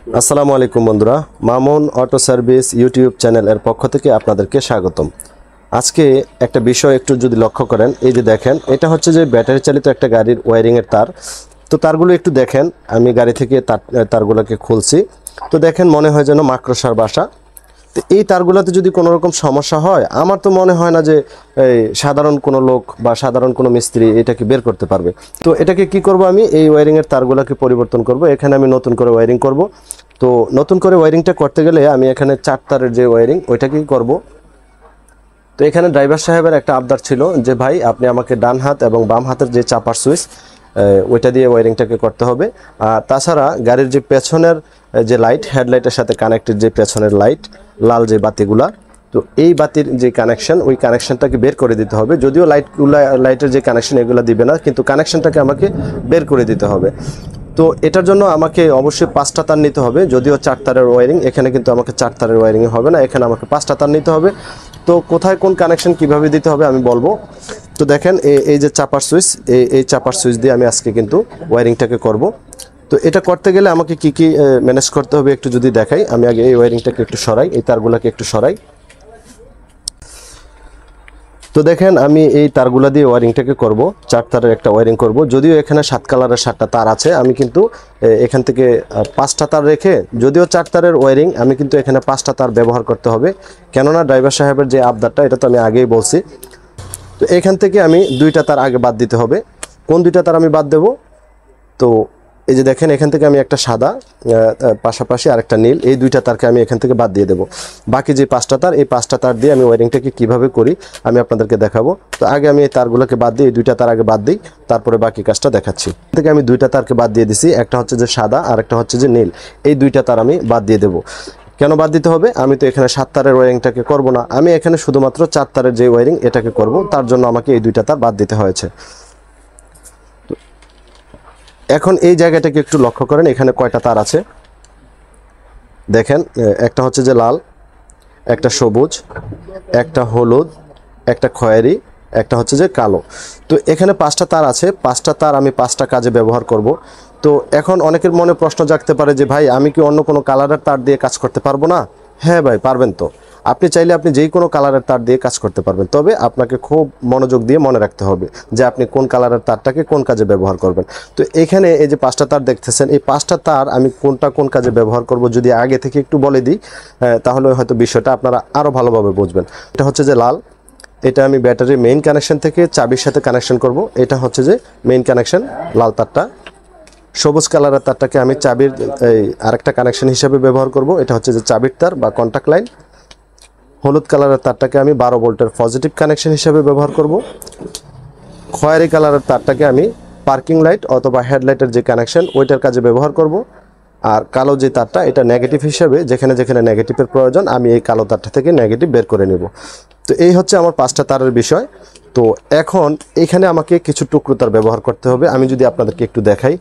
আসসালামু আলাইকুম বন্ধুরা, মামুন অটো সার্ভিস ইউটিউব চ্যানেলের পক্ষ থেকে আপনাদেরকে স্বাগতম। আজকে একটা বিষয় একটু যদি লক্ষ্য করেন, এই যে দেখেন, এটা হচ্ছে যে ব্যাটারি চালিত একটা গাড়ির ওয়্যারিংয়ের তার। তো তারগুলো একটু দেখেন, আমি গাড়ি থেকে তারগুলোকে খুলছি। তো দেখেন, মনে হয় যেন মাকড়সার বাসা। তো এই তারগুলোতে যদি কোনো রকম সমস্যা হয়, আমার তো মনে হয় না যে এই সাধারণ কোনো লোক বা সাধারণ কোনো মিস্ত্রি এটাকে বের করতে পারবে। তো এটাকে কি করব, আমি এই ওয়্যারিংয়ের তারগুলোকে পরিবর্তন করব। এখানে আমি নতুন করে ওয়্যারিং করব। তো নতুন করে ওয়্যারিংটা করতে গেলে আমি এখানে 4 তারের যে ওয়্যারিং ওইটাকেই করব। তো এখানে ড্রাইভার সাহেবের একটা আবদার ছিল যে ভাই, আপনি আমাকে ডান হাত এবং বাম হাতের যে চাপার সুইচ ওইটা দিয়ে ওয়্যারিংটাকে করতে হবে। আর তাছাড়া গাড়ির যে পেছনের যে লাইট, হেডলাইটের সাথে কানেক্টেড যে পেছনের লাইট, লাল যে বাতিগুলা, তো এই বাতির যে কানেকশন, ওই কানেকশনটাকে বের করে দিতে হবে। যদিও লাইটের যে কানেকশন এগুলো দিবে না, কিন্তু কানেকশনটাকে আমাকে বের করে দিতে হবে। তো এটার জন্য আমাকে অবশ্যই 5টা তার নিতে হবে। যদিও 4 তারের ওয়্যারিং, এখানে কিন্তু আমাকে 4 তারের ওয়্যারিং হবে না, এখানে আমাকে 5টা তার নিতে হবে। তো কোথায় কোন কানেকশন কিভাবে দিতে হবে আমি বলবো। তো দেখেন, এই যে চাপার সুইচ, এই চাপার সুইচ দিয়ে আমি আজকে কিন্তু ওয়্যারিংটাকে করব। তো এটা করতে গেলে আমাকে কি কি ম্যানেজ করতে হবে একটু যদি দেখাই। আমি আগে এই ওয়্যারিংটাকে একটু সরাই, এই তারগুলোকে একটু সরাই। তো দেখেন, আমি এই তারগুলা দিয়ে ওয়্যারিংটাকে করব। 4 তারের একটা ওয়্যারিং করব। যদিও এখানে 7 কালারের 7টা তার আছে, আমি কিন্তু এখান থেকে 5টা তার রেখে, যদিও 4 তারের ওয়্যারিং, আমি কিন্তু এখানে 5টা তার ব্যবহার করতে হবে। কেননা ড্রাইভার সাহেবের যে আবদারটা, এটা তো আমি আগেই বলছি। তো এখান থেকে আমি 2টা তার আগে বাদ দিতে হবে। কোন 2টা তার আমি বাদ দেব? তো এই যে দেখেন, এখান থেকে আমি একটা সাদা, পাশাপাশি আরেকটা নীল, এই 2টা তারকে আমি এখান থেকে বাদ দিয়ে দেবো। বাকি যে 5টা তার, এই 5টা তার দিয়ে আমি ওয়্যারিংটাকে কিভাবে করি আমি আপনাদেরকে দেখাবো। তো আগে আমি এই তারগুলোকে বাদ দিই, এই 2টা তার আগে বাদ দিই, তারপরে বাকি কাজটা দেখাচ্ছি। থেকে আমি 2টা তারকে বাদ দিয়ে দিছি, একটা হচ্ছে যে সাদা আর একটা হচ্ছে যে নীল। এই 2টা তার আমি বাদ দিয়ে দেবো। কেন বাদ দিতে হবে? আমি তো এখানে 7 তারের ওয়্যারিংটাকে করব না, আমি এখানে শুধুমাত্র 4 তারের যে ওয়্যারিং এটাকে করব। তার জন্য আমাকে এই 2টা তার বাদ দিতে হয়েছে। এখন এই জায়গাটাকে একটু লক্ষ্য করেন, এখানে কয়টা তার আছে দেখেন। একটা হচ্ছে যে লাল, একটা সবুজ, একটা হলুদ, একটা খয়েরি, একটা হচ্ছে যে কালো। তো এখানে 5টা তার আছে। 5টা তার আমি 5টা কাজে ব্যবহার করব। তো এখন অনেকের মনে প্রশ্ন জাগতে পারে যে ভাই, আমি কি অন্য কোনো কালারের তার দিয়ে কাজ করতে পারবো না? হ্যাঁ ভাই, পারবেন। তো আপনি চাইলে আপনি যেই কোনো কালারের তার দিয়ে কাজ করতে পারবেন, তবে আপনাকে খুব মনোযোগ দিয়ে মনে রাখতে হবে যে আপনি কোন কালারের তারটাকে কোন কাজে ব্যবহার করবেন। তো এখানে এই যে 5টা তার দেখতেছেন, এই 5টা তার আমি কোনটা কোন কাজে ব্যবহার করব যদি আগে থেকে একটু বলে দিই, তাহলে হয়তো বিষয়টা আপনারা আরও ভালোভাবে বুঝবেন। এটা হচ্ছে যে লাল, এটা আমি ব্যাটারির মেইন কানেকশন থেকে চাবির সাথে কানেকশন করব। এটা হচ্ছে যে মেইন কানেকশন, লাল তারটা। সবুজ কালারের তারটাকে আমি চাবির আরেকটা কানেকশন হিসেবে ব্যবহার করব। এটা হচ্ছে যে চাবির তার বা কন্টাক্ট লাইন। হলুদ কালারের তারটাকে আমি 12 ভোল্টের পজিটিভ কানেকশন হিসেবে ব্যবহার করব। খয়েরি কালারের তারটাকে আমি পার্কিং লাইট অথবা হেডলাইটের যে কানেকশন ওইটার কাজে ব্যবহার করব। আর কালো যে তারটা, এটা নেগেটিভ হিসেবে, যেখানে যেখানে নেগেটিভের প্রয়োজন আমি এই কালো তারটা থেকে নেগেটিভ বের করে নেব। তো এই হচ্ছে আমার 5টা তারের বিষয়। তো এখন এখানে আমাকে কিছু টুকরো তার ব্যবহার করতে হবে। আমি যদি আপনাদেরকে একটু দেখাই,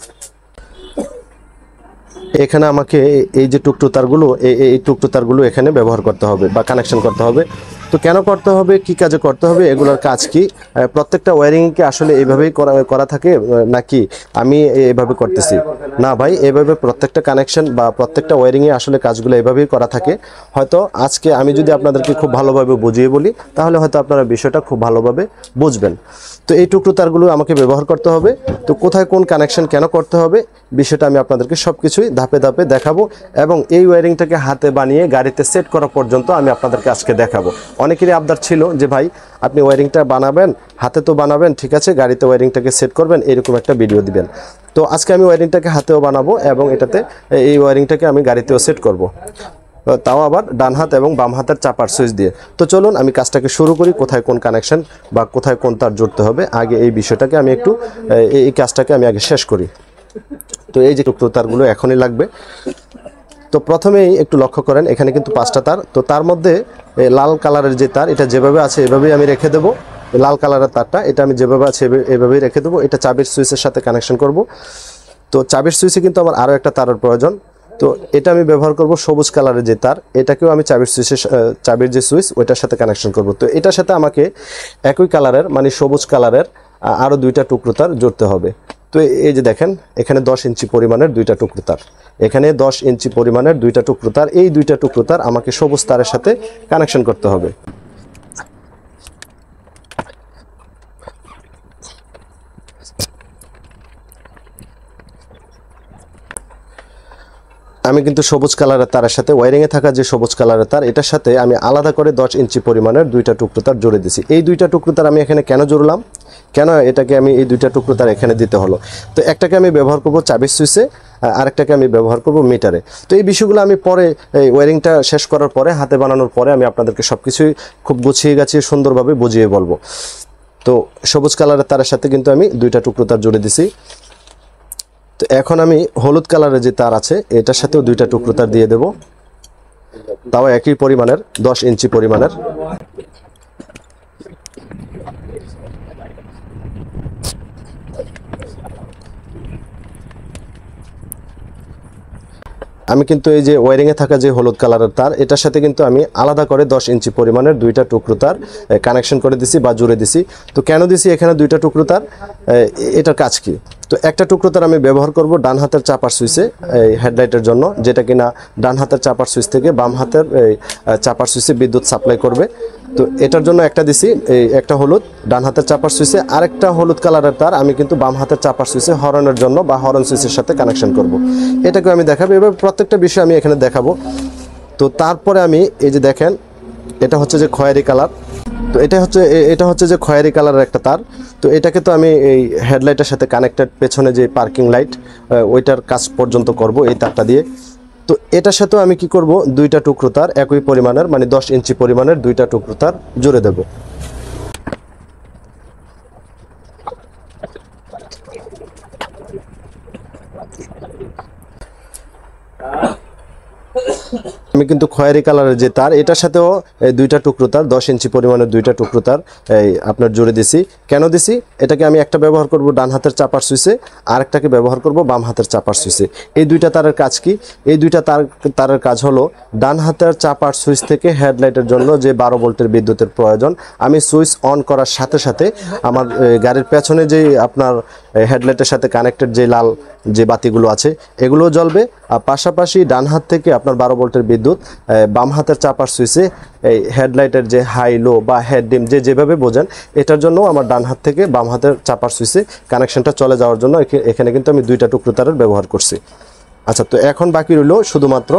এখানে আমাকে এই যে টুকরো তারগুলো, এই টুকরো তারগুলো এখানে ব্যবহার করতে হবে বা কানেকশন করতে হবে। তো কেন করতে হবে, কি কাজে করতে হবে, এগুলোর কাজ কি? প্রত্যেকটা ওয়্যারিং কি আসলে এইভাবেই করা থাকে নাকি আমি এইভাবে করতেছি? না ভাই, এইভাবে প্রত্যেকটা কানেকশন বা প্রত্যেকটা ওয়্যারিংয়ে আসলে কাজগুলো এইভাবেই করা থাকে। হয়তো আজকে আমি যদি আপনাদেরকে খুব ভালোভাবে বুঝিয়ে বলি, তাহলে হয়তো আপনারা বিষয়টা খুব ভালোভাবে বুঝবেন। তো এই টুকরো তারগুলো আমাকে ব্যবহার করতে হবে। তো কোথায় কোন কানেকশন কেন করতে হবে, বিষয়টা আমি আপনাদেরকে সব কিছুই ধাপে ধাপে দেখাবো, এবং এই ওয়্যারিংটাকে হাতে বানিয়ে গাড়িতে সেট করা পর্যন্ত আমি আপনাদেরকে আজকে দেখাবো। অনেকেরই আবদার ছিল যে ভাই, আপনি ওয়্যারিংটা বানাবেন, হাতে তো বানাবেন, ঠিক আছে, গাড়িতে ওয়্যারিংটাকে সেট করবেন, এরকম একটা ভিডিও দিবেন। তো আজকে আমি ওয়্যারিংটাকে হাতেও বানাবো এবং এটাতে এই ওয়্যারিংটাকে আমি গাড়িতেও সেট করব, তাও আবার ডান হাত এবং বাম হাতের চাপার সুইচ দিয়ে। তো চলুন আমি কাজটাকে শুরু করি। কোথায় কোন কানেকশন বা কোথায় কোন তার জুড়তে হবে, আগে এই বিষয়টাকে আমি একটু, এই কাজটাকে আমি আগে শেষ করি। তো এই যে টুকরো তারগুলো এখনই লাগবে। তো প্রথমেই একটু লক্ষ্য করেন, এখানে কিন্তু 5টা তার। তো তার মধ্যে লাল কালারের যে তার, এটা যেভাবে আছে এভাবেই আমি রেখে দেবো। লাল কালারের তারটা, এটা আমি যেভাবে আছে এভাবেই রেখে দেবো। এটা চাবির সুইচের সাথে কানেকশন করব। তো চাবির সুইচে কিন্তু আমার আরও একটা তারের প্রয়োজন। তো এটা আমি ব্যবহার করব সবুজ কালারের যে তার, এটাকেও আমি চাবির যে সুইচ ওইটার সাথে কানেকশন করব। তো এটার সাথে আমাকে একই কালারের, মানে সবুজ কালারের আরও 2টা টুকরো তার জুড়তে হবে। তো এই যে দেখেন এখানে 10 ইঞ্চি পরিমাণের দুইটা টুকরো তার, এখানে 10 ইঞ্চি পরিমাণের দুইটা টুকরো তার, এই দুইটা টুকরো তার আমাকে সবুজ তারের সাথে কানেকশন করতে হবে। আমি কিন্তু সবুজ কালারের তারের সাথে ওয়্যারিংয়ে থাকা যে সবুজ কালারের তার এটার সাথে আমি আলাদা করে 10 ইঞ্চি পরিমাণের দুইটা টুকরো তার জুড়ে দিছি। এই দুইটা টুকরো তার আমি এখানে কেন জুড়লাম, কেন এটাকে আমি এই দুইটা টুকরো তার এখানে দিতে হলো, তো একটাকে আমি ব্যবহার করব চাবির সুইচে, আরেকটাকে আমি ব্যবহার করব মিটারে। তো এই বিষয়গুলো আমি পরে এই ওয়্যারিংটা শেষ করার পরে হাতে বানানোর পরে আমি আপনাদেরকে সব কিছুই খুব গুছিয়ে গাছিয়ে সুন্দরভাবে বুঝিয়ে বলবো। তো সবুজ কালারের তারের সাথে কিন্তু আমি দুইটা টুকরো তার জুড়ে দিছি। তো এখন আমি হলুদ কালারের যে তার আছে এটার সাথেও দুইটা টুকরো তার দিয়ে দেব, তাও একই পরিমাণের 10 ইঞ্চি পরিমাণের। আমি কিন্তু এই যে ওয়্যারিংয়ে থাকা যে হলুদ কালারের তার এটার সাথে কিন্তু আমি আলাদা করে 10 ইঞ্চি পরিমাণের দুইটা টুকরো তার কানেকশন করে দিছি বা জুড়ে দিছি। তো কেন দিছি এখানে দুইটা টুকরো তার, এটার কাজ কি? তো একটা টুকরো তার আমি ব্যবহার করব ডান হাতের চাপার সুইচে এই হেডলাইটের জন্য, যেটা কিনা ডান হাতের চাপার সুইচ থেকে বাম হাতের এই চাপার সুইচে বিদ্যুৎ সাপ্লাই করবে। তো এটার জন্য একটা দিছি, এই একটা হলুদ ডান হাতের চাপার সুইচে, আরেকটা হলুদ কালারের তার আমি কিন্তু বাম হাতের চাপার সুইচে হর্নের জন্য বা হর্ন সুইচের সাথে কানেকশন করব। এটাকে আমি দেখাবো, এবার প্রত্যেকটা বিষয় আমি এখানে দেখাবো। তো তারপরে আমি এই যে দেখেন এটা হচ্ছে যে খয়েরি কালার, তো এটা হচ্ছে যে খয়েরি কালারের একটা তার। তো এটাকে তো আমি এই হেডলাইটের সাথে কানেক্টেড, পেছনে যে পার্কিং লাইট ওইটার কাজ পর্যন্ত করব এই তারটা দিয়ে। তো এটার সাথেও আমি কি করব, দুইটা টুকরো তার একই পরিমাণের মানে 10 ইঞ্চি পরিমাণের দুইটা টুকরো তার জুড়ে দেব। আমি কিন্তু খয়েরি কালারের যে তার এটার সাথেও এই দুইটা টুকরো তার 10 ইঞ্চি পরিমাণের দুইটা টুকরো তার এই আপনার জুড়ে দিছি। কেন দিছি, এটাকে আমি একটা ব্যবহার করব ডান হাতের চাপার সুইচে, আরেকটাকে ব্যবহার করব বাম হাতের চাপার সুইচে। এই দুইটা তারের কাজ কি? এই দুইটা তারের কাজ হলো ডান হাতের চাপার সুইচ থেকে হেডলাইটের জন্য যে 12 ভোল্টের বিদ্যুতের প্রয়োজন, আমি সুইচ অন করার সাথে সাথে আমার গাড়ির পেছনে যে আপনার হেডলাইটের সাথে কানেক্টেড যে লাল যে বাতিগুলো আছে এগুলোও জ্বলবে। আর পাশাপাশি ডান হাত থেকে আপনার 12 ভোল্টের বিদ্যুৎ বাম হাতের চাপার সুইচে এই হেডলাইটের যে হাই লো বা হেড ডিম যেভাবে বোঝেন এটার জন্য আমার ডান হাত থেকে বাম হাতের চাপার সুইচে কানেকশনটা চলে যাওয়ার জন্য এখানে কিন্তু আমি দুইটা টুকরো তারের ব্যবহার করছি। আচ্ছা, তো এখন বাকি রইল শুধুমাত্র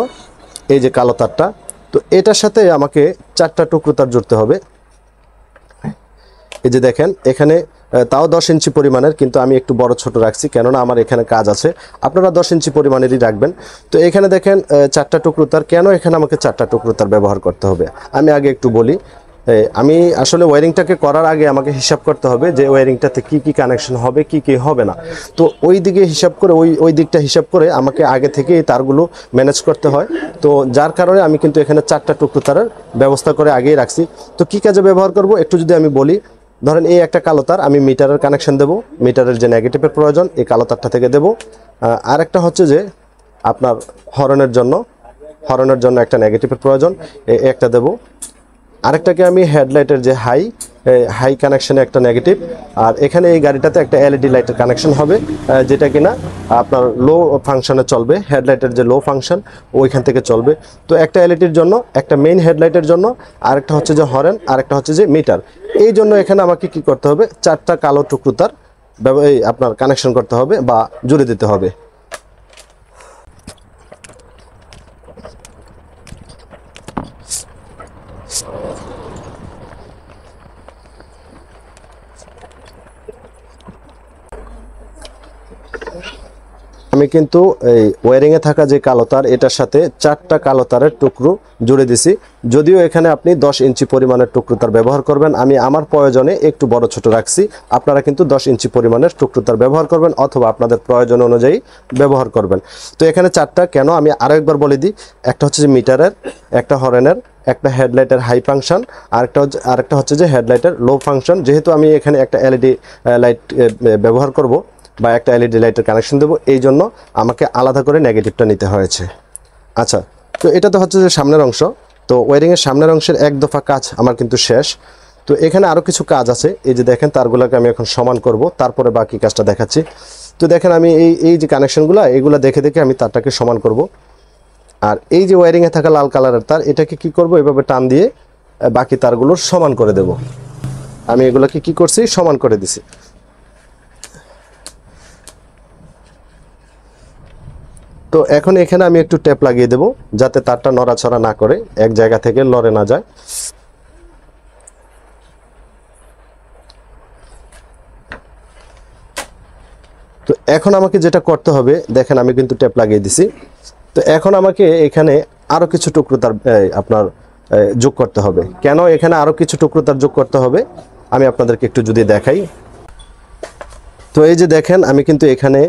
এই যে কালো তারটা। তো এটার সাথে আমাকে 4টা টুকরো তার জুড়তে হবে। এই যে দেখেন এখানে তাও 10 ইঞ্চি পরিমাণের, কিন্তু আমি একটু বড় ছোট রাখছি কেননা আমার এখানে কাজ আছে, আপনারা 10 ইঞ্চি পরিমাণেরই রাখবেন। তো এখানে দেখেন 4টা টুকরো তার। কেন এখানে আমাকে 4টা টুকরো তার ব্যবহার করতে হবে আমি আগে একটু বলি। আমি আসলে ওয়্যারিংটাকে করার আগে আমাকে হিসাব করতে হবে যে ওয়্যারিংটাতে কি কি কানেকশন হবে কি কি হবে না। তো ওই দিকে হিসাব করে ওই দিকটা হিসাব করে আমাকে আগে থেকে এই তারগুলো ম্যানেজ করতে হয়। তো যার কারণে আমি কিন্তু এখানে 4টা টুকরো তারের ব্যবস্থা করে আগেই রাখছি। তো কি কাজে ব্যবহার করব একটু যদি আমি বলি, ধরেন এই একটা কালো তার আমি মিটারের কানেকশন দেব, মিটারের যে নেগেটিভের প্রয়োজন এই কালো তারটা থেকে দেব। আরেকটা হচ্ছে যে আপনার হর্নের জন্য একটা নেগেটিভের প্রয়োজন, একটা দেব। আরেকটাকে আমি হেডলাইটের যে হাই কানেকশনে একটা নেগেটিভ, আর এখানে এই গাড়িটাতে একটা এলইডি লাইটের কানেকশন হবে যেটা কিনা আপনার লো ফাংশনে চলবে, হেডলাইটের যে লো ফাংশন ওইখান থেকে চলবে। তো একটা এলইডির জন্য, একটা মেইন হেডলাইটের জন্য, আরেকটা হচ্ছে যে হর্ন, আরেকটা হচ্ছে যে মিটার। এই জন্য এখানে আমাকে কি করতে হবে, 4টা কালো টুকরো তার আপনার কানেকশন করতে হবে বা জুড়ে দিতে হবে। আমি কিন্তু এই ওয়্যারিংয়ে থাকা যে কালো তার এটার সাথে 4টা কালো তারের টুকরো জুড়ে দিছি। যদিও এখানে আপনি 10 ইঞ্চি পরিমাণের টুকরো তার ব্যবহার করবেন, আমি আমার প্রয়োজনে একটু বড় ছোট রাখছি, আপনারা কিন্তু 10 ইঞ্চি পরিমাণের টুকরো তার ব্যবহার করবেন অথবা আপনাদের প্রয়োজন অনুযায়ী ব্যবহার করবেন। তো এখানে 4টা কেন আমি আরও একবার বলে দিই, একটা হচ্ছে যে মিটারের, একটা হর্নের, একটা হেডলাইটের হাই ফাংশন, আরেকটা হচ্ছে যে হেডলাইটের লো ফাংশন। যেহেতু আমি এখানে একটা এলইডি লাইট ব্যবহার করব বা একটা এলইডি লাইটের কানেকশন দেবো, এই জন্য আমাকে আলাদা করে নেগেটিভটা নিতে হয়েছে। আচ্ছা, তো এটা তো হচ্ছে যে সামনের অংশ। তো ওয়্যারিংয়ের সামনের অংশের এক দফা কাজ আমার কিন্তু শেষ। তো এখানে আরও কিছু কাজ আছে, এই যে দেখেন তারগুলোকে আমি এখন সমান করব, তারপরে বাকি কাজটা দেখাচ্ছি। তো তো দেখেন আমি এই যে কানেকশনগুলো এগুলো দেখে দেখে আমি তারটাকে সমান করব। আর এই যে ওয়্যারিংয়ে থাকা লাল কালারের তার এটাকে কি করব, এভাবে টান দিয়ে বাকি তারগুলো সমান করে দেব। আমি এগুলোকে কি করছি, সমান করে দিছি। তো এখন এখানে আমি একটু টেপ লাগিয়ে দেব যাতে তারটা নড়াচড়া না করে, এক জায়গা থেকে লড়ে না যায়। তো এখন আমাকে যেটা করতে হবে, দেখেন আমি কিন্তু টেপ লাগিয়ে দিছি। তো এখন আমাকে এখানে আরো কিছু টুকরো তার আপনার যোগ করতে হবে। কেন এখানে আরো কিছু টুকরো তার যোগ করতে হবে আমি আপনাদেরকে একটু যদি দেখাই। তো এই যে দেখেন আমি কিন্তু এখানে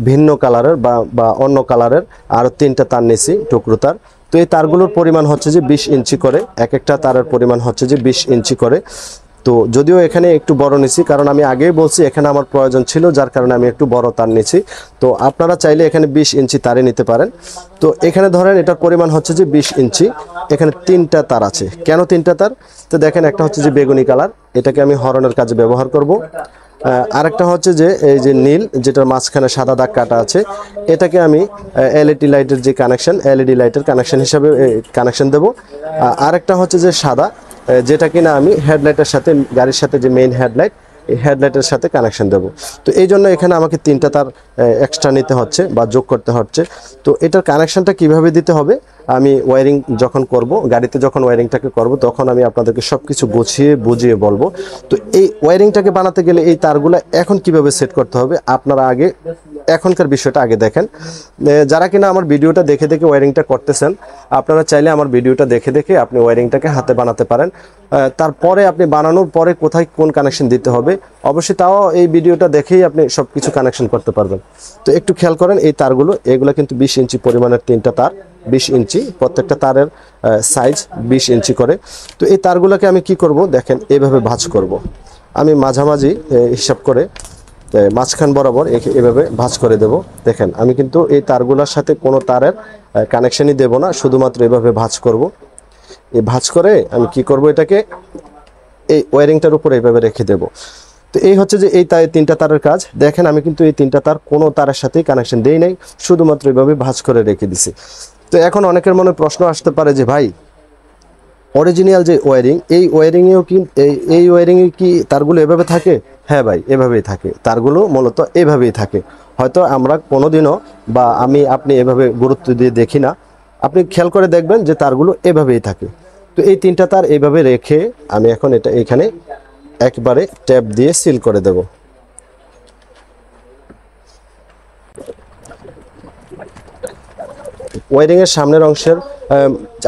ভিন্ন কালারের বা অন্য কালারের আরো 3টা তার নিয়েছি টুকরো তার। তো এই তারগুলোর পরিমাণ হচ্ছে যে 20 ইঞ্চি করে, এক একটা তারের পরিমাণ হচ্ছে যে 20 ইঞ্চি করে। তো যদিও এখানে একটু বড় নিছি, কারণ আমি আগেই বলছি এখানে আমার প্রয়োজন ছিল, যার কারণে আমি একটু বড় তার নিছি। তো আপনারা চাইলে এখানে 20 ইঞ্চি তারে নিতে পারেন। তো এখানে ধরেন এটার পরিমাণ হচ্ছে যে 20 ইঞ্চি। এখানে 3টা তার আছে। কেন 3টা তার? তো দেখেন একটা হচ্ছে যে বেগুনি কালার, এটাকে আমি হরনের কাজে ব্যবহার করব। আরেকটা হচ্ছে যে এই যে নীল, যেটার মাঝখানে সাদা দাগ কাটা আছে, এটাকে আমি এলইডি লাইটের যে কানেকশন, এলইডি লাইটের কানেকশন হিসাবে কানেকশন দেব। আরেকটা হচ্ছে যে সাদা, যেটা কিনা আমি হেডলাইটের সাথে, গাড়ির সাথে যে মেইন হেডলাইট, এই হেডলাইটের সাথে কানেকশন দেব। তো এই জন্য এখানে আমাকে 3টা তার এক্সট্রা নিতে হচ্ছে বা যোগ করতে হচ্ছে। তো এটার কানেকশনটা কিভাবে দিতে হবে আমি ওয়্যারিং যখন করব, গাড়িতে যখন ওয়্যারিংটাকে করব, তখন আমি আপনাদেরকে সব কিছু গুছিয়ে বুঝিয়ে বলবো। তো এই ওয়্যারিংটাকে বানাতে গেলে এই তারগুলো এখন কিভাবে সেট করতে হবে আপনারা আগে এখনকার বিষয়টা আগে দেখেন। যারা কিনা আমার ভিডিওটা দেখে দেখে ওয়্যারিংটা করতেছেন, আপনারা চাইলে আমার ভিডিওটা দেখে দেখে আপনি ওয়্যারিংটাকে হাতে বানাতে পারেন। তারপরে আপনি বানানোর পরে কোথায় কোন কানেকশন দিতে হবে অবশ্যই তাও এই ভিডিওটা দেখেই আপনি সব কিছু কানেকশন করতে পারবেন। তো একটু খেয়াল করেন এই তারগুলো, এগুলো কিন্তু 20 ইঞ্চি পরিমাণের 3টা তার, 20 ইঞ্চি প্রত্যেকটা তারের সাইজ 20 ইঞ্চি করে। তো এই তারগুলোকে আমি কি করব, দেখেন এইভাবে ভাঁজ করব। আমি মাঝামাঝি হিসাব করে মাঝখান বরাবর এভাবে ভাঁজ করে দেব। দেখেন আমি কিন্তু এই তারগুলোর সাথে কোনো তারের কানেকশনই দেব না, শুধুমাত্র এভাবে ভাঁজ করব। এই ভাঁজ করে আমি কি করব, এটাকে এই ওয়্যারিংটার উপরে এইভাবে রেখে দেব। তো এই হচ্ছে যে এই 3টা তারের কাজ। দেখেন আমি কিন্তু এই 3টা তার কোনো তারের সাথেই কানেকশন দেই নাই, শুধুমাত্র এইভাবে ভাঁজ করে রেখে দিছি। তো এখন অনেকের মনে প্রশ্ন আসতে পারে যে ভাই অরিজিনাল যে ওয়্যারিং, এই ওয়্যারিংয়েও কি এই ওয়্যারিংয়ে কি তারগুলো এভাবে থাকে? হ্যাঁ ভাই, এভাবেই থাকে, তারগুলো মূলত এভাবেই থাকে। হয়তো আমরা কোনোদিনও বা আপনি এভাবে গুরুত্ব দিয়ে দেখি না, আপনি খেয়াল করে দেখবেন যে তারগুলো এভাবেই থাকে। তো এই 3টা তার এইভাবে রেখে আমি এখন এটা এখানে একবারে ট্যাপ দিয়ে সিল করে দেব। ওয়্যারিং এর সামনের অংশের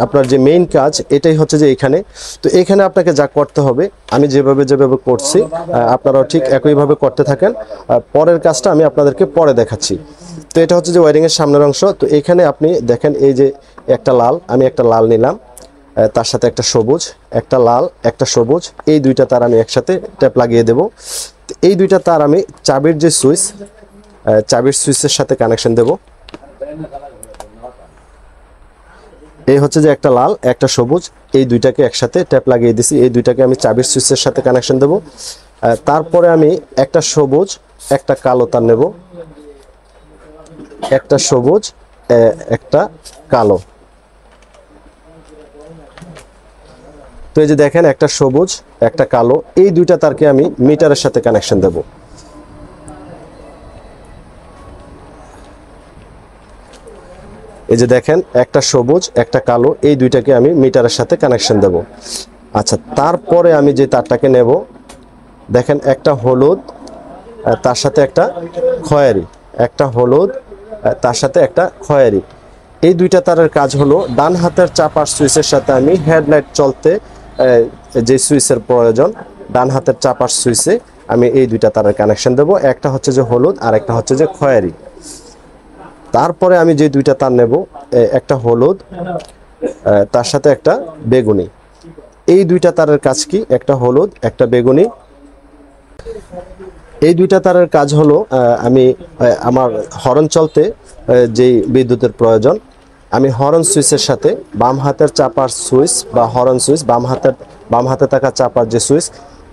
আপনার যে মেইন কাজ এটাই হচ্ছে যে এখানে। তো এখানে আপনাকে যা করতে হবে, আমি যেভাবে করছি আপনারাও ঠিক একইভাবে করতে থাকেন। পরের কাজটা আমি আপনাদেরকে পরে দেখাচ্ছি। তো এটা হচ্ছে যে ওয়্যারিং এর সামনের অংশ। তো এখানে আপনি দেখেন এই যে একটা লাল, আমি একটা লাল নিলাম, তার সাথে একটা সবুজ, একটা লাল, একটা সবুজ, এই 2টা তার আমি একসাথে ট্যাপ লাগিয়ে দেব। এই 2টা তার আমি চাবির যে সুইচ, চাবির সুইচের সাথে কানেকশন দেব। এই হচ্ছে যে একটা লাল, একটা সবুজ, এই 2টাকে একসাথে ট্যাপ লাগিয়ে দিছি। এই 2টাকে আমি চাবির সুইচের সাথে কানেকশন দেব। তারপরে আমি একটা সবুজ, একটা কালো তার নেব, একটা সবুজ, একটা কালো। তো এই যে দেখেন একটা সবুজ, একটা কালো, এই 2টা তারকে আমি মিটারের সাথে কানেকশন দেব। এই যে দেখেন একটা সবুজ, একটা কালো, এই 2টাকে আমি মিটারের সাথে কানেকশন দেব। আচ্ছা, তারপরে আমি যে তারটাকে নেব, দেখেন একটা হলুদ, তার সাথে একটা খয়েরি, একটা হলুদ, তার সাথে একটা খয়েরি। এই 2টা তারের কাজ হলো ডান হাতের চাপার সুইচের সাথে আমি হেডলাইট চলতে যে সুইচের প্রয়োজন, ডান হাতের চাপার সুইচে আমি এই 2টা তারের কানেকশন দেব। একটা হচ্ছে যে হলুদ আর একটা হচ্ছে যে খয়েরি। তারপরে আমি যে 2টা তার নেব, একটা হলুদ, তার সাথে একটা বেগুনি। এই 2টা তারের কাজ কি, একটা হলুদ, একটা বেগুনি। এই 2টা তারের কাজ হলো আমি আমার হর্ন চলতে যেই বিদ্যুতের প্রয়োজন, আমি হর্ন সুইচের সাথে বাম হাতের চাপার সুইচ বা হর্ন সুইচ, বাম হাতে থাকা চাপার যে সুইচ,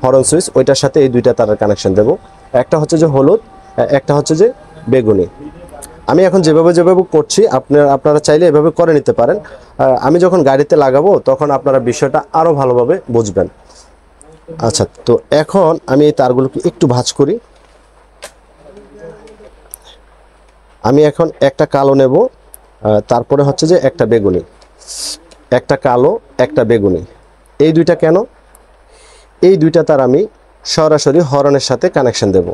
হর্ন সুইচ, ওইটার সাথে এই 2টা তারের কানেকশন দেব। একটা হচ্ছে যে হলুদ, একটা হচ্ছে যে বেগুনি। আমি এখন যেভাবে যেভাবে করছি আপনারা চাইলে এভাবে করে নিতে পারেন। আমি যখন গাড়িতে লাগাবো তখন আপনারা বিষয়টা আরও ভালোভাবে বুঝবেন। আচ্ছা, তো এখন আমি এই তারগুলোকে একটু ভাঁজ করি। আমি এখন একটা কালো নেব, তারপরে হচ্ছে যে একটা বেগুনি, একটা কালো একটা বেগুনি। এই দুইটা কেন? এই দুইটা তার আমি সরাসরি হরনের সাথে কানেকশন দেব।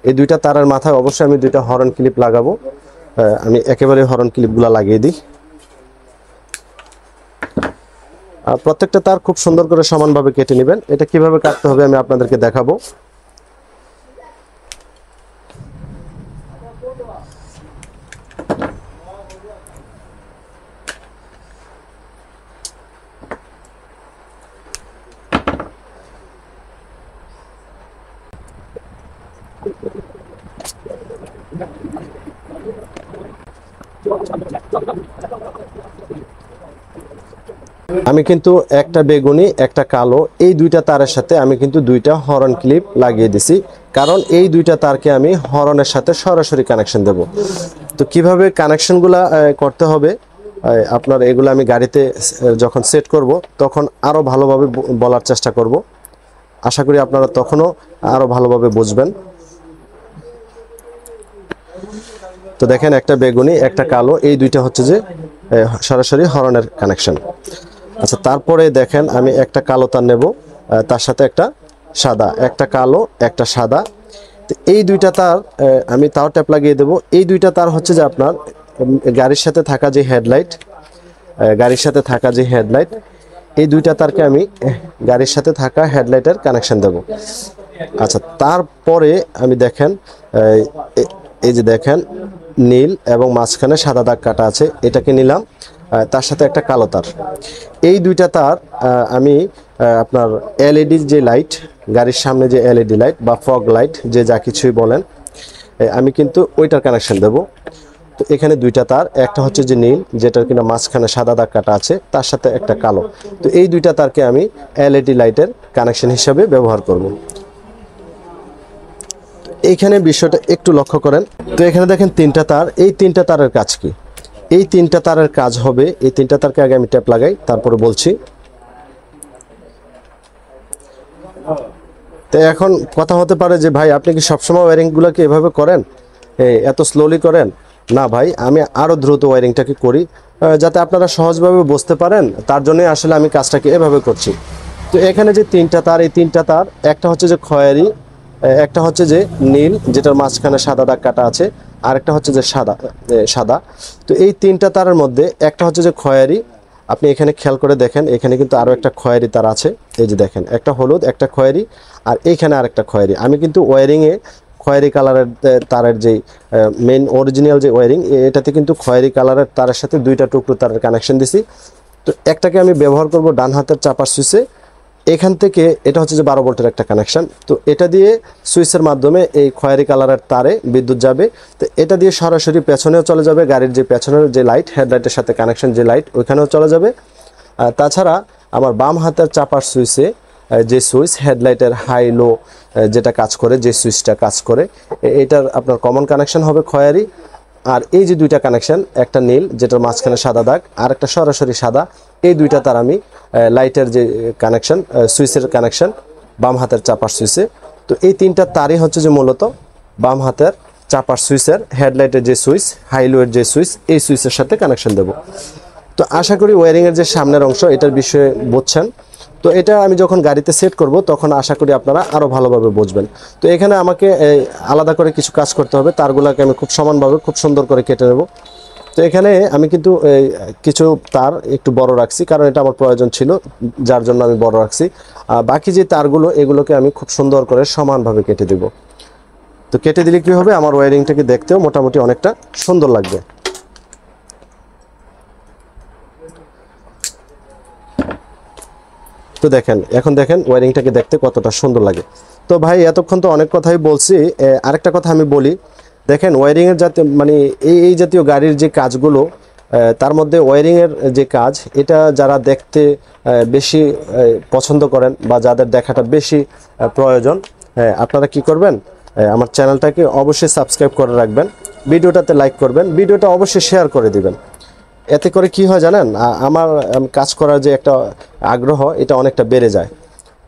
এই দুইটা তারের মাথায় অবশ্যই আমি দুইটা হরন ক্লিপ লাগাবো। আমি একেবারে হরন ক্লিপগুলো লাগিয়ে দিই। প্রত্যেকটা তার খুব সুন্দর করে সমানভাবে কেটে নেবেন। এটা কিভাবে কাটতে হবে আমি আপনাদেরকে দেখাবো। আমি কিন্তু একটা বেগুনি একটা কালো এই দুইটা তারের সাথে আমি কিন্তু দুইটা হরন ক্লিপ লাগিয়ে দিছি, কারণ এই দুইটা তারকে আমি হরনের সাথে সরাসরি কানেকশন দেব। তো কিভাবে কানেকশনগুলা করতে হবে আপনার এগুলো আমি গাড়িতে যখন সেট করব তখন আরও ভালোভাবে বলার চেষ্টা করব। আশা করি আপনারা তখনও আরও ভালোভাবে বুঝবেন। তো দেখেন একটা বেগুনি একটা কালো এই দুইটা হচ্ছে যে সরাসরি হরনের কানেকশন। আচ্ছা, তারপরে দেখেন আমি একটা কালো তার নেব, তার সাথে একটা সাদা, একটা কালো একটা সাদা। তো এই দুইটা তার আমি তাও ট্যাপ লাগিয়ে দেব। এই দুইটা তার হচ্ছে যে আপনার গাড়ির সাথে থাকা যে হেডলাইট, এই দুইটা তারকে আমি গাড়ির সাথে থাকা হেডলাইটের কানেকশন দেব। আচ্ছা, তারপরে আমি দেখেন এই যে দেখেন নীল এবং মাঝখানে সাদা দাগ কাটা আছে, এটাকে নিলাম, তার সাথে একটা কালো তার। এই দুইটা তার আমি আপনার এলইডি যে লাইট, গাড়ির সামনে যে এলইডি লাইট বা ফগ লাইট যে যা কিছুই বলেন, আমি কিন্তু ওইটার কানেকশন দেব। তো এখানে দুইটা তার, একটা হচ্ছে যে নীল যেটার কিনা মাঝখানে সাদা দাগ কাটা আছে, তার সাথে একটা কালো। তো এই দুইটা তারকে আমি এলইডি লাইটের কানেকশন হিসাবে ব্যবহার করব। এইখানে বিষয়টা একটু লক্ষ্য করেন। তো এখানে দেখেন তিনটা তার, এই তিনটা তারের কাজ কি? এই তিনটা তারের কাজ হবে, এই তিনটা তারকে আগে আমি ট্যাপ লাগাই তারপরে বলছি। তো এখন কথা হতে পারে যে ভাই আপনি কি সবসময় ওয়ারিংগুলোকে এভাবে করেন, এত স্লোলি করেন? না ভাই, আমি আরও দ্রুত ওয়ারিংটাকে করি যাতে আপনারা সহজভাবে বুঝতে পারেন, তার জন্যই আসলে আমি কাজটাকে এভাবে করছি। তো এখানে যে তিনটা তার, এই তিনটা তার, একটা হচ্ছে যে খয়েরি, একটা হচ্ছে যে নীল যেটার মাঝখানে সাদা দাগ কাটা আছে, আর একটা হচ্ছে যে সাদা। তো এই তিনটা তারের মধ্যে একটা হচ্ছে যে খয়েরি। আপনি এখানে খেয়াল করে দেখেন, এখানে কিন্তু আরও একটা খয়েরি তার আছে। এই যে দেখেন একটা হলুদ একটা খয়েরি, আর এইখানে আরেকটা খয়েরি। আমি কিন্তু ওয়ারিংয়ে খয়েরি কালারের তারের যেই মেইন অরিজিনাল যে ওয়ারিং, এটাতে কিন্তু খয়েরি কালারের তারের সাথে দুইটা টুকরো তারের কানেকশন দিছি। তো একটাকে আমি ব্যবহার করব ডান হাতের চাপার সুইচে। এখান থেকে এটা হচ্ছে যে 12 ভোল্টের একটা কানেকশন। তো এটা দিয়ে সুইচের মাধ্যমে এই খয়েরি কালারের তারে বিদ্যুৎ যাবে। তো এটা দিয়ে সরাসরি পেছনেও চলে যাবে, গাড়ির যে পেছনের যে লাইট, হেডলাইটের সাথে কানেকশন যে লাইট, ওইখানেও চলে যাবে। তাছাড়া আমার বাম হাতের চাপার সুইচে যে সুইচ হেডলাইটের হাই লো যেটা কাজ করে, যে সুইচটা কাজ করে, এটার আপনার কমন কানেকশন হবে খয়েরি। আর এই যে দুইটা কানেকশন, একটা নীল যেটার মাঝখানে সাদা দাগ, আর একটা সরাসরি সাদা, এই দুইটা তার আমি লাইটের যে কানেকশন, সুইচের কানেকশন বাম হাতের চাপার সুইচে। তো এই তিনটা তারই হচ্ছে যে মূলত বাম হাতের চাপার সুইচের হেডলাইটের যে সুইচ, হাইলোয়ের যে সুইচ, এই সুইচের সাথে কানেকশন দেব। তো আশা করি ওয়ারিংয়ের যে সামনের অংশ এটার বিষয়ে বুঝছেন। তো এটা আমি যখন গাড়িতে সেট করব তখন আশা করি আপনারা আরও ভালোভাবে বুঝবেন। তো এখানে আমাকে আলাদা করে কিছু কাজ করতে হবে, তারগুলোকে আমি খুব সমানভাবে খুব সুন্দর করে কেটে নেব। তো এখানে আমি কিন্তু কিছু তার একটু বড় রাখছি, কারণ এটা আমার প্রয়োজন ছিল, যার জন্য আমি বড় রাখছি। বাকি যে তারগুলো এগুলোকে আমি খুব সুন্দর করে সমানভাবে কেটে দেব। তো কেটে দিলে কী হবে, আমার ওয়ারিংটাকে দেখতেও মোটামুটি অনেকটা সুন্দর লাগবে। তো দেখেন, এখন দেখেন ওয়ারিংটাকে দেখতে কতটা সুন্দর লাগে। তো ভাই এতক্ষণ তো অনেক কথাই বলছি, আরেকটা কথা আমি বলি। দেখেন ওয়ারিংয়ের জাতীয় মানে এই জাতীয় গাড়ির যে কাজগুলো, তার মধ্যে ওয়ারিংয়ের যে কাজ, এটা যারা দেখতে বেশি পছন্দ করেন বা যাদের দেখাটা বেশি প্রয়োজন, আপনারা কি করবেন, আমার চ্যানেলটাকে অবশ্যই সাবস্ক্রাইব করে রাখবেন, ভিডিওটাতে লাইক করবেন, ভিডিওটা অবশ্যই শেয়ার করে দিবেন। এতে করে কি হয় জানেন, আমার কাজ করার যে একটা আগ্রহ এটা অনেকটা বেড়ে যায়।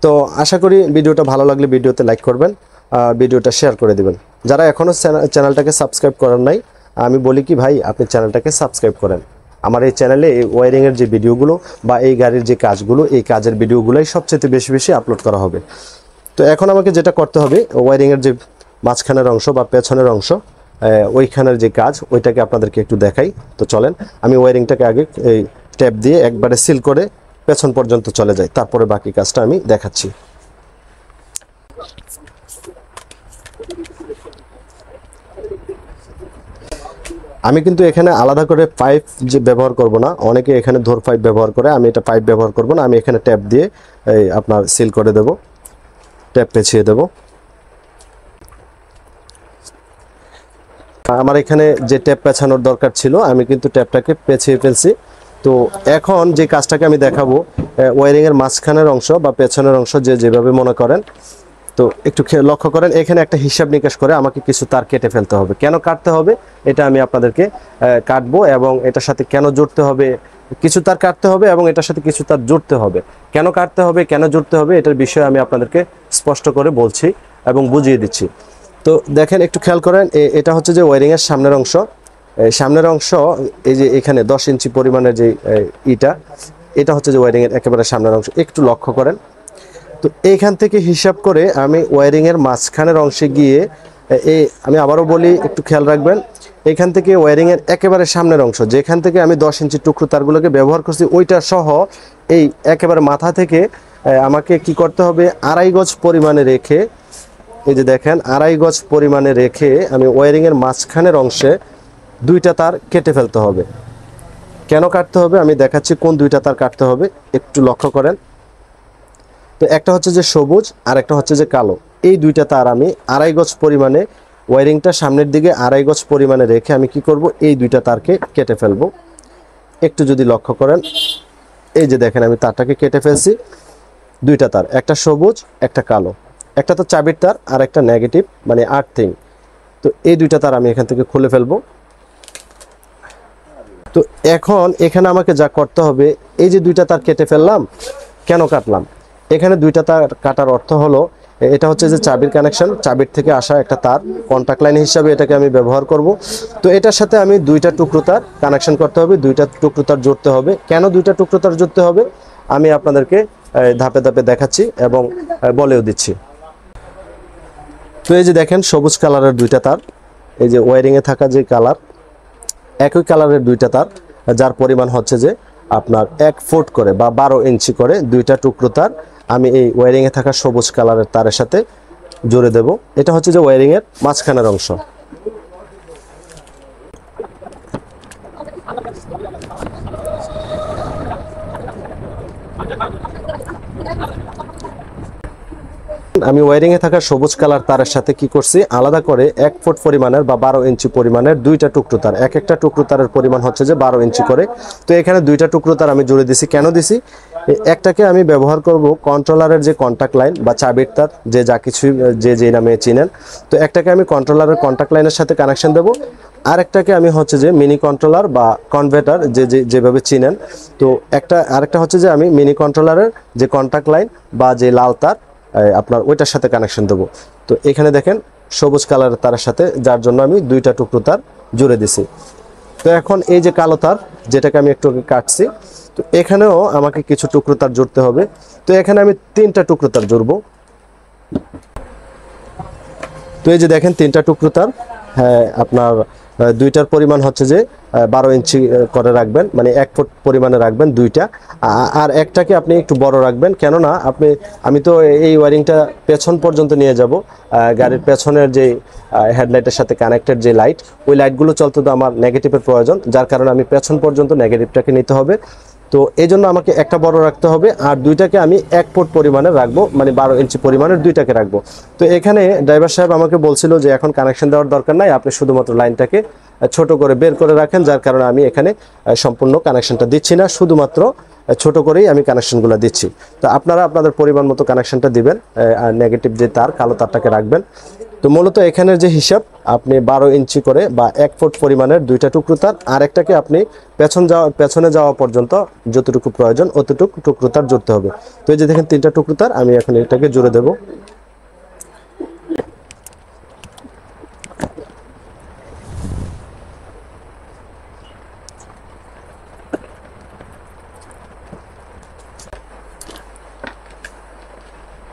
তো আশা করি ভিডিওটা ভালো লাগলে ভিডিওতে লাইক করবেন, ভিডিওটা শেয়ার করে দিবেন। যারা এখনও চ্যানেলটাকে সাবস্ক্রাইব করেন নাই, আমি বলি কি ভাই, আপনি চ্যানেলটাকে সাবস্ক্রাইব করেন। আমার এই চ্যানেলে এই ওয়ারিংয়ের যে ভিডিওগুলো বা এই গাড়ির যে কাজগুলো, এই কাজের ভিডিওগুলোই সবচেয়ে বেশি বেশি আপলোড করা হবে। তো এখন আমাকে যেটা করতে হবে, ওয়ারিংয়ের যে মাঝখানের অংশ বা পেছনের অংশ, ওইখানের যে কাজ, ওইটাকে আপনাদেরকে একটু দেখাই। তো চলেন, আমি ওয়ারিংটাকে আগে এই ট্যাপ দিয়ে একবারে সিল করে পেছন পর্যন্ত চলে যাই, তারপরে বাকি কাজটা আমি দেখাচ্ছি। আমি কিন্তু এখানে আলাদা করে পাইপ যে ব্যবহার করব না, অনেকে এখানে ধর পাইপ ব্যবহার করে, আমি এটা পাইপ ব্যবহার করব না। আমি এখানে ট্যাপ দিয়ে এই আপনার সিল করে দেব, ট্যাপ পেঁচিয়ে দেব। আমার এখানে যে ট্যাপ পেঁচানোর দরকার ছিল, আমি কিন্তু ট্যাপটাকে পেঁচিয়ে ফেলছি। তো এখন যে কাজটাকে আমি দেখাবো, ওয়ারিংয়ের মাঝখানের অংশ বা পেছনের অংশ যে যেভাবে মনে করেন, তো একটু লক্ষ্য করেন, এখানে একটা হিসাব নিকাশ করে আমাকে কিছু তার কেটে ফেলতে হবে। কেন কাটতে হবে এটা আমি আপনাদেরকে কাটবো, এবং এটার সাথে কেন জুড়তে হবে, কিছু তার কাটতে হবে এবং এটার সাথে কিছু তার জুড়তে হবে। কেন কাটতে হবে, কেন জুড়তে হবে, এটার বিষয়ে আমি আপনাদেরকে স্পষ্ট করে বলছি এবং বুঝিয়ে দিচ্ছি। তো দেখেন, একটু খেয়াল করেন, এটা হচ্ছে যে ওয়ারিংয়ের সামনের অংশ। সামনের অংশ এই যে এখানে 10 ইঞ্চি পরিমাণের যে এটা হচ্ছে যে ওয়ারিংয়ের একেবারে সামনের অংশ। একটু লক্ষ্য করেন। তো এইখান থেকে হিসাব করে আমি ওয়ারিংয়ের মাঝখানের অংশে গিয়ে আমি আবারও বলি, একটু খেয়াল রাখবেন, এখান থেকে ওয়ারিংয়ের একেবারে সামনের অংশ যেখান থেকে আমি 10 ইঞ্চি টুকরো তারগুলোকে ব্যবহার করছি, ওইটা সহ এই একেবারে মাথা থেকে আমাকে কি করতে হবে, 2.5 গজ পরিমাণে রেখে, এই যে দেখেন 2.5 গজ পরিমাণে রেখে আমি ওয়ারিংয়ের মাঝখানের অংশে 2টা তার কেটে ফেলতে হবে। কেন কাটতে হবে আমি দেখাচ্ছি, কোন 2টা তার কাটতে হবে একটু লক্ষ্য করেন। তো একটা হচ্ছে যে সবুজ আর একটা হচ্ছে যে কালো, এই 2টা তার আমি 2.5 গজ পরিমাণে, ওয়ারিংটা সামনের দিকে 2.5 গজ পরিমাণে রেখে আমি কি করব, এই 2টা তারকে কেটে ফেলবো। একটু যদি লক্ষ্য করেন, এই যে দেখেন আমি তারটাকে কেটে ফেলছি। 2টা তার, একটা সবুজ একটা কালো, একটা তো চাবির তার আর একটা নেগেটিভ মানে আর্থিং। তো এই 2টা তার আমি এখান থেকে খুলে ফেলবো। তো এখন এখানে আমাকে যা করতে হবে, এই যে 2টা তার কেটে ফেললাম, কেন কাটলাম, এখানে 2টা তার কাটার অর্থ হলো, এটা হচ্ছে যে চাবির কানেকশন, চাবির থেকে আসা একটা তার, কন্টাক্ট লাইন হিসাবে এটাকে আমি ব্যবহার করব। তো এটার সাথে আমি 2টা টুকরো তার কানেকশন করতে হবে, 2টা টুকরো তার জুড়তে হবে। কেন 2টা টুকরো তার জুড়তে হবে আমি আপনাদেরকে ধাপে ধাপে দেখাচ্ছি এবং বলেও দিচ্ছি। তো এই যে দেখেন সবুজ কালারের 2টা তার, এই যে ওয়ারিংয়ে থাকা যে কালার, একই কালারের 2টা তার, যার পরিমাণ হচ্ছে যে আপনার 1 ফুট করে বা 12 ইঞ্চি করে 2টা টুকরো তার আমি এই ওয়ারিংয়ে থাকা সবুজ কালারের তারের সাথে জুড়ে দেব। এটা হচ্ছে যে ওয়ারিংয়ের মাঝখানের অংশ। আমি ওয়ারিংয়ে থাকা সবুজ কালার তারের সাথে কি করছি, আলাদা করে 1 ফুট পরিমাণের বা 12 ইঞ্চি পরিমাণের 2টা টুকরো তার, এক একটা টুকরো তারের পরিমাণ হচ্ছে যে 12 ইঞ্চি করে। তো এখানে 2টা টুকরো তার আমি জুড়ে দিছি। কেন দিছি, একটাকে আমি ব্যবহার করব কন্ট্রোলারের যে কন্টাক্ট লাইন বা চাবির তার, যে যা কিছু যে নামে চিনেন। তো একটাকে আমি কন্ট্রোলারের কন্টাক্ট লাইনের সাথে কানেকশন দেব, আরেকটাকে আমি হচ্ছে যে মিনি কন্ট্রোলার বা কনভার্টার যেভাবে চিনেন। তো আরেকটা হচ্ছে যে আমি মিনি কন্ট্রোলারের যে কন্টাক্ট লাইন বা যে লাল তার আপনার ওইটার সাথে কানেকশন দেবো। তো এখানে দেখেন সবুজ কালারের তারের সাথে, যার জন্য আমি 2টা টুকরো তার জুড়ে দিছি। তো এখন এই যে কালো তার যেটাকে আমি একটু কাটছি, তো এখানেও আমাকে কিছু টুকরো তার জুড়তে হবে। তো এখানে আমি 3টা টুকরো তার জুড়বো। তো এই যে দেখেন 3টা টুকরো তার, হ্যাঁ আপনার 2টার পরিমাণ হচ্ছে যে 12 ইঞ্চি করে রাখবেন, মানে 1 ফুট পরিমাণে রাখবেন 2টা, আর একটাকে আপনি একটু বড় রাখবেন। কেননা আমি তো এই ওয়ারিংটা পেছন পর্যন্ত নিয়ে যাব, গাড়ির পেছনের যে হেডলাইটের সাথে কানেক্টেড যে লাইট, ওই লাইটগুলো চলতে তো আমার নেগেটিভের প্রয়োজন, যার কারণে আমি পেছন পর্যন্ত নেগেটিভটাকে নিতে হবে। তো এই জন্য আমাকে একটা বড় রাখতে হবে, আর 2টাকে আমি 1 ফুট পরিমাণে রাখবো, মানে 12 ইঞ্চি পরিমাণের 2টাকে রাখবো। তো এখানে ড্রাইভার সাহেব আমাকে বলছিল যে এখন কানেকশন দেওয়ার দরকার নাই, আপনি শুধুমাত্র লাইনটাকে ছোট করে বের করে রাখেন, যার কারণে আমি এখানে সম্পূর্ণ কানেকশনটা দিচ্ছি না, শুধুমাত্র ছোট করেই আমি কানেকশনগুলো দিচ্ছি। তো আপনারা আপনাদের পরিমাণ মতো কানেকশনটা দিবেন, আর নেগেটিভ যে তার কালো তারটাকে রাখবেন। তো মূলত এখানের যে হিসাব, আপনি 12 ইঞ্চি করে বা 1 ফুট পরিমাণের দুইটা টুকরো তার, আর একটাকে আপনি পেছনে যাওয়া পর্যন্ত যতটুকু প্রয়োজন অতটুকু টুকরো তার জুড়তে হবে। তো এই যে দেখেন 3টা টুকরো তার আমি এখন এটাকে জুড়ে দেব।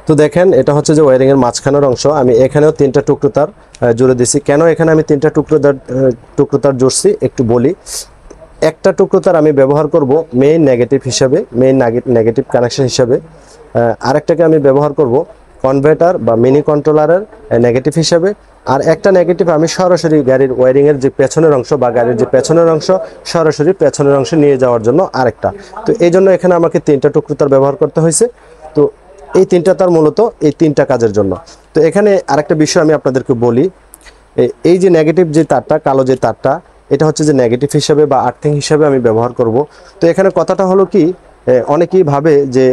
তো দেখেন এটা হচ্ছে যে ওয়্যারিং এর মাঝখানের অংশ। আমি এখানেও 3টা টুকরো তার জুড়ে দিছি। কেন এখানে আমি 3টা টুকরো তার জুড়ছি একটু বলি। একটা টুকরো তার আমি ব্যবহার করব মেইন নেগেটিভ হিসাবে, নেগেটিভ কানেকশন হিসাবে। আরেকটাকে আমি ব্যবহার করব কনভার্টার বা মিনি কন্ট্রোলারের নেগেটিভ হিসাবে। আর একটা নেগেটিভ আমি সরাসরি গাড়ির ওয়্যারিং এর যে পেছনের অংশ বা গাড়ির যে পেছনের অংশ সরাসরি পেছনের অংশে নিয়ে যাওয়ার জন্য আরেকটা। তো এই জন্য এখানে আমাকে 3টা টুকরো তার ব্যবহার করতে হয়েছে। তো এই 3টা তার মূলত এই 3টা কাজের জন্য। তো এখানে আরেকটা বিষয় আমি আপনাদেরকে বলি, এই যে নেগেটিভ যে তারটা, কালো যে তারটা, এটা হচ্ছে যে নেগেটিভ হিসাবে বা আর্থিং হিসাবে আমি ব্যবহার করব। তো এখানে কথাটা হলো কি, অনেকেই ভাবে যে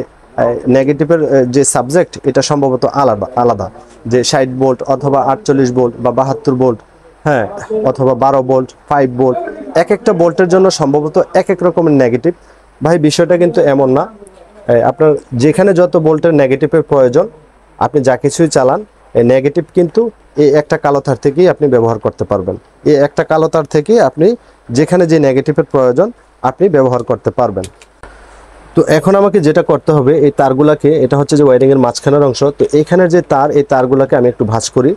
নেগেটিভের যে সাবজেক্ট এটা সম্ভবত আলাদা, যে 60 ভোল্ট অথবা 48 ভোল্ট বা 72 ভোল্ট, হ্যাঁ, অথবা 12 ভোল্ট, 5 ভোল্ট, এক একটা ভোল্টের জন্য সম্ভবত এক এক রকমের নেগেটিভ। ভাই বিষয়টা কিন্তু এমন না। আপনার যেখানে যত ভোল্টের নেগেটিভের প্রয়োজন, আপনি যা কিছুই চালান, এই নেগেটিভ কিন্তু এই একটা কালো তার থেকেই আপনি ব্যবহার করতে পারবেন। এই একটা কালো তার থেকে আপনি যেখানে যে নেগেটিভের প্রয়োজন আপনি ব্যবহার করতে পারবেন। তো এখন আমাকে যেটা করতে হবে, এই তারগুলাকে, এটা হচ্ছে যে ওয়্যারিং এর মাঝখানের অংশ, তো এইখানের যে তার, এই তারগুলাকে আমি একটু ভাঁজ করি।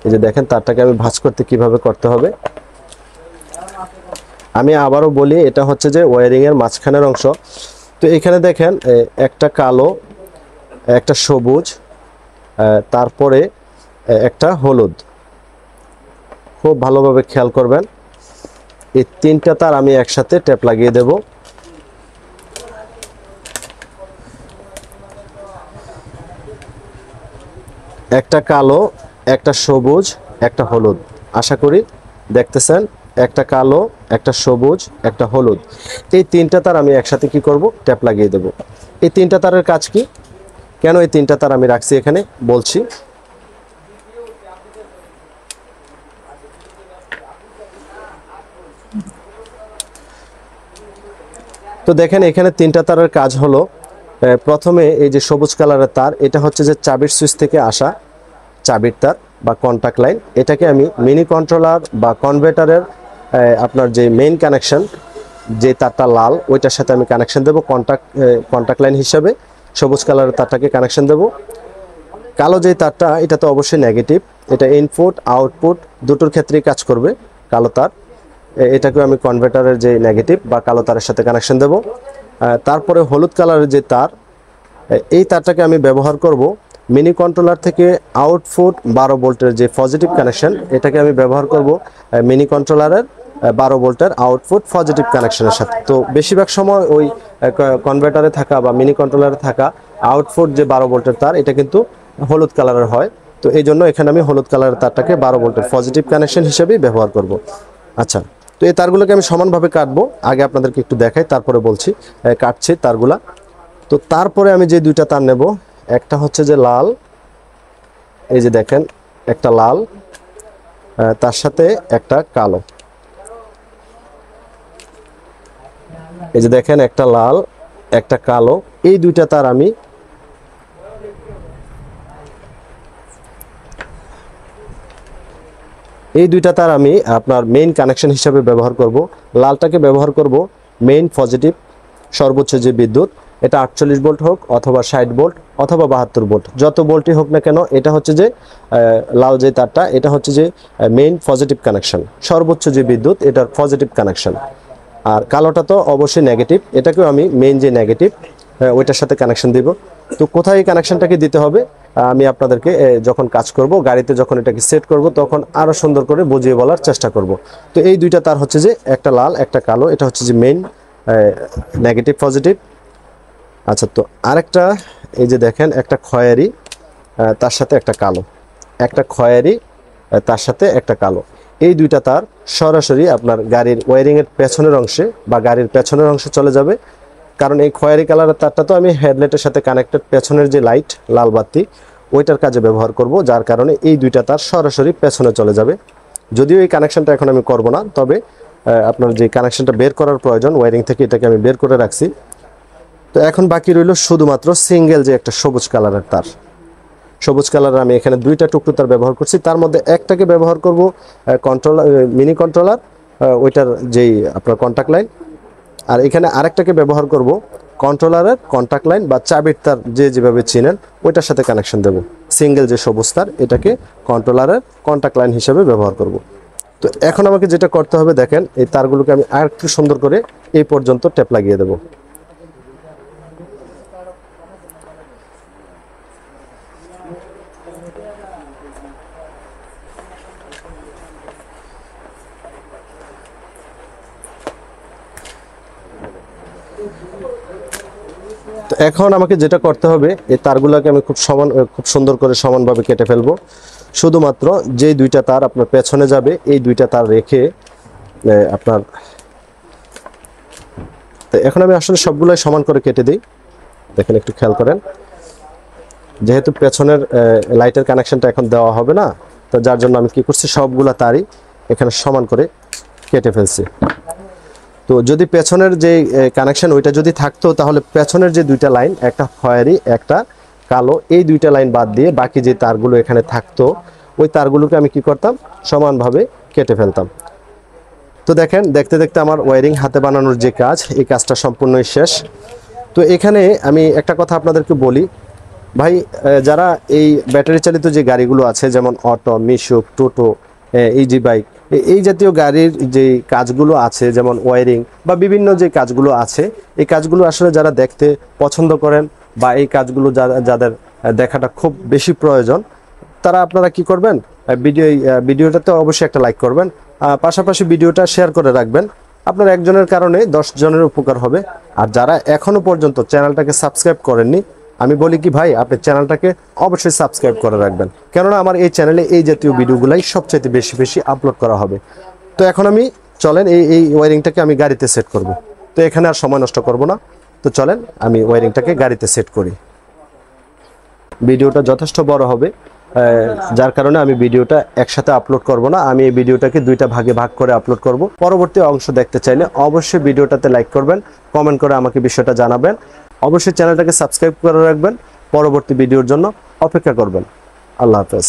এই যে দেখেন তারটাকে আমি ভাঁজ করতে কিভাবে করতে হবে। আমি আবারও বলি, এটা হচ্ছে যে ওয়্যারিং এর মাঝখানের অংশ। তো এখানে দেখেন একটা কালো, একটা সবুজ, তারপরে একটা হলুদ। খুব ভালোভাবে খেয়াল করবেন, এই 3টা তার আমি একসাথে টেপ লাগিয়ে দেব। একটা কালো, একটা সবুজ, একটা হলুদ। আশা করি দেখতেছেন, একটা কালো, একটা সবুজ, একটা হলুদ। এই 3টা তার আমি একসাথে কি করব, টেপ লাগিয়ে দেব। এই 3টা তারের কাজ কি, কেন এই 3টা তার আমি রাখছি এখানে বলছি। তো দেখেন এখানে 3টা তারের কাজ হলো, প্রথমে এই যে সবুজ কালারের তার, এটা হচ্ছে যে চাবির সুইচ থেকে আসা চাবির তার বা কন্টাক্ট লাইন। এটাকে আমি মিনি কন্ট্রোলার বা কনভার্টারের আপনার যে মেইন কানেকশন, যে তারটা লাল, ওইটার সাথে আমি কানেকশন দেব কন্টাক্ট লাইন হিসাবে। সবুজ কালারের তারটাকে কানেকশন দেব। কালো যে তারটা, এটা তো অবশ্যই নেগেটিভ, এটা ইনপুট আউটপুট দুটোর ক্ষেত্রেই কাজ করবে কালো তার। এটাকে আমি কনভার্টারের যে নেগেটিভ বা কালো তারের সাথে কানেকশন দেব। তারপরে হলুদ কালারের যে তার, এই তারটাকে আমি ব্যবহার করব মিনি কন্ট্রোলার থেকে আউটপুট 12 ভোল্টের যে পজিটিভ কানেকশন, এটাকে আমি ব্যবহার করব মিনি কন্ট্রোলারের 12 ভোল্টের আউটপুট পজিটিভ কানেকশনের সাথে। তো বেশিরভাগ সময় ওই কনভার্টারে থাকা বা মিনি কন্ট্রোলারে থাকা আউটপুট যে 12 ভোল্টের তার, এটা কিন্তু হলুদ কালারের হয়। তো এই জন্য এখানে আমি হলুদ কালারের তারটাকে 12 ভোল্টের পজিটিভ কানেকশন হিসেবেই ব্যবহার করব। আচ্ছা, তো এই তারগুলোকে আমি সমানভাবে কাটবো। আগে আপনাদেরকে একটু দেখাই, তারপরে বলছি কাটছি তারগুলা। তো তারপরে আমি যে 2টা তার নেব, একটা হচ্ছে যে লাল, এই যে দেখেন একটা লাল, তার সাথে একটা কালো। এই যে দেখেন একটা লাল, একটা কালো, এই 2টা তার আমি আপনার মেইন কানেকশন হিসাবে ব্যবহার করব। লালটাকে ব্যবহার করব মেইন পজিটিভ সর্বোচ্চ যে বিদ্যুৎ, এটা 48 ভোল্ট হোক অথবা 60 ভোল্ট অথবা 72 ভোল্ট, যত ভোল্টই হোক না কেন, এটা হচ্ছে যে লাল যে তারটা, এটা হচ্ছে যে মেইন পজিটিভ কানেকশন, সর্বোচ্চ যে বিদ্যুৎ এটার পজিটিভ কানেকশন। আর কালোটা তো অবশ্যই নেগেটিভ, এটাকেও আমি মেইন যে নেগেটিভ ওইটার সাথে কানেকশন দিব। তো কোথায় এই কানেকশনটাকে দিতে হবে আমি আপনাদেরকে যখন কাজ করব, গাড়িতে যখন এটাকে সেট করব, তখন আরো সুন্দর করে বুঝিয়ে বলার চেষ্টা করব। তো এই 2টা তার হচ্ছে যে একটা লাল একটা কালো, এটা হচ্ছে যে মেইন নেগেটিভ পজিটিভ। আচ্ছা, তো আরেকটা, এই যে দেখেন একটা খয়েরি, তার সাথে একটা কালো, একটা খয়েরি, তার সাথে একটা কালো। এই 2টা তার সরাসরি আপনার গাড়ির ওয়্যারিং এর পেছনের অংশে বা গাড়ির পেছনের অংশে চলে যাবে। কারণ এই খয়েরি কালারের তারটা তো আমি হেডলাইটের সাথে কানেক্টেড, পেছনের যে লাইট লাল বাতি ওইটার কাজে ব্যবহার করব, যার কারণে এই দুইটা তার সরাসরি পেছনে চলে যাবে। যদিও এই কানেকশনটা এখন আমি করব না, তবে আপনার যে কানেকশনটা বের করার প্রয়োজন ওয়্যারিং থেকে, এটাকে আমি বের করে রাখছি। তো এখন বাকি রইল শুধুমাত্র সিঙ্গেল যে একটা সবুজ কালারের তার। সবুজ কালারের আমি এখানে দুইটা টুকটু তার ব্যবহার করছি, তার মধ্যে একটাকে ব্যবহার করব কন্ট্রোলার, মিনি কন্ট্রোলার, ওইটার যেই আপনার কন্ট্যাক্ট লাইন, আর এখানে আরেকটাকে ব্যবহার করব কন্ট্রোলারের কন্ট্যাক্ট লাইন বা চাবির তার, যেভাবে চিনেন ওইটার সাথে কানেকশন দেব। সিঙ্গেল যে সবুজ তার, এটাকে কন্ট্রোলারের কন্ট্যাক্ট লাইন হিসেবে ব্যবহার করব। তো এখন আমাকে যেটা করতে হবে, দেখেন এই তারগুলোকে আমি আরেকটু সুন্দর করে এই পর্যন্ত টেপ লাগিয়ে দেব। তো এখন আমাকে যেটা করতে হবে, এই তারগুলোকে আমি খুব সুন্দর করে সমানভাবে কেটে ফেলবো। শুধুমাত্র যে দুইটা তার আপনার পেছনে যাবে, এই দুইটা তার রেখে আপনার, তো এখন আমি আসলে সবগুলোই সমান করে কেটে দিই। দেখেন একটু খেয়াল করেন, যেহেতু পেছনের লাইটের কানেকশনটা এখন দেওয়া হবে না, তো যার জন্য আমি কি করছি, সবগুলা তারই এখানে সমান করে কেটে ফেলছি। তো যদি পেছনের যে কানেকশন ওইটা যদি থাকতো, তাহলে পেছনের যে দুইটা লাইন, একটা খয়েরি একটা কালো, এই দুইটা লাইন বাদ দিয়ে বাকি যে তারগুলো এখানে থাকতো, ওই তারগুলোকে আমি কি করতাম, সমানভাবে কেটে ফেলতাম। তো দেখেন, দেখতে দেখতে আমার ওয়্যারিং হাতে বানানোর যে কাজ, এই কাজটা সম্পূর্ণই শেষ। তো এখানে আমি একটা কথা আপনাদেরকে বলি ভাই, যারা এই ব্যাটারি চালিত যে গাড়িগুলো আছে, যেমন অটো, মিশুক, টোটো, ইজি বাইক, এই জাতীয় গাড়ির যে কাজগুলো আছে, যেমন ওয়্যারিং বা বিভিন্ন যে কাজগুলো আছে, এই কাজগুলো আসলে যারা দেখতে পছন্দ করেন বা এই কাজগুলো যাদের দেখাটা খুব বেশি প্রয়োজন, তারা আপনারা কি করবেন, ভিডিওটাতে অবশ্যই একটা লাইক করবেন, পাশাপাশি ভিডিওটা শেয়ার করে রাখবেন। আপনার একজনের কারণে 10 জনের উপকার হবে। আর যারা এখনো পর্যন্ত চ্যানেলটাকে সাবস্ক্রাইব করেননি, আমি বলি কি ভাই, আপনি চ্যানেলটাকে অবশ্যই সাবস্ক্রাইব করে রাখবেন, কেননা আমার এই চ্যানেলে এই জাতীয় ভিডিওগুলাই সবচাইতে বেশি বেশি আপলোড করা হবে। তো এখন আমি চলেন এই ওয়্যারিংটাকে আমি গাড়িতে সেট করব। তো এখানে আর সময় নষ্ট করব না, তো চলেন আমি ওয়্যারিংটাকে গাড়িতে সেট করি। ভিডিওটা যথেষ্ট বড় হবে, যার কারণে আমি ভিডিওটা একসাথে আপলোড করব না, আমি এই ভিডিওটাকে দুইটা ভাগে ভাগ করে আপলোড করব। পরবর্তী অংশ দেখতে চাইলে অবশ্যই ভিডিওটাতে লাইক করবেন, কমেন্ট করে আমাকে বিষয়টা জানাবেন। অবশ্যই চ্যানেলটাকে সাবস্ক্রাইব করে রাখবেন, পরবর্তী ভিডিওর জন্য অপেক্ষা করবেন। আল্লাহ হাফেজ।